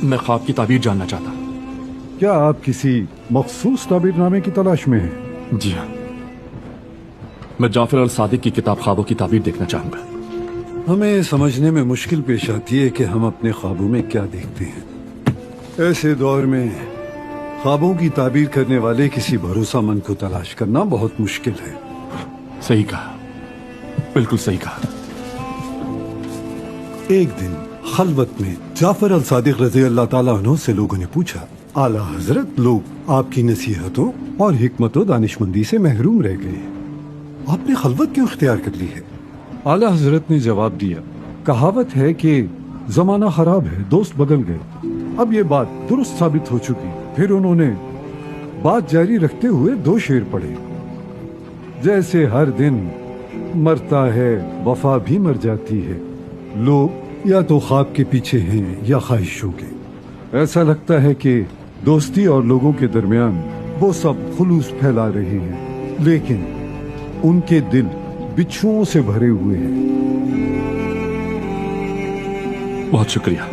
मैं ख्वाब की ताबीर जानना चाहता। क्या आप किसी मखसूस ताबीरनामे की तलाश में हैं? जी हाँ, मैं जाफर अल सादिक की किताब ख्वाबों की ताबीर देखना चाहूंगा। हमें समझने में मुश्किल पेश आती है कि हम अपने ख्वाबों में क्या देखते हैं। ऐसे दौर में ख्वाबों की ताबीर करने वाले किसी भरोसामंद को तलाश करना बहुत मुश्किल है। सही कहा, बिल्कुल सही कहा। एक दिन खलवत में जाफर अल सादिक रज़ी अल्लाह ताला अन्हु से लोगों ने पूछा, आला हजरत, लोग आपकी नसीहतों और हिकमत और दानिशमंदी से महरूम रह गए हैं, आपने खलवत क्यों इख्तियार कर ली है? आला हजरत ने जवाब दिया, कहावत है कि जमाना खराब है, दोस्त बदल गए। अब ये बात दुरुस्त साबित हो चुकी। फिर उन्होंने बात जारी रखते हुए दो शेर पढ़े, जैसे हर दिन मरता है वफा भी मर जाती है, लोग या तो ख्वाब के पीछे हैं या ख्वाहिशों के। ऐसा लगता है कि दोस्ती और लोगों के दरमियान वो सब खुलूस फैला रहे हैं, लेकिन उनके दिल बिच्छुओं से भरे हुए हैं। बहुत शुक्रिया।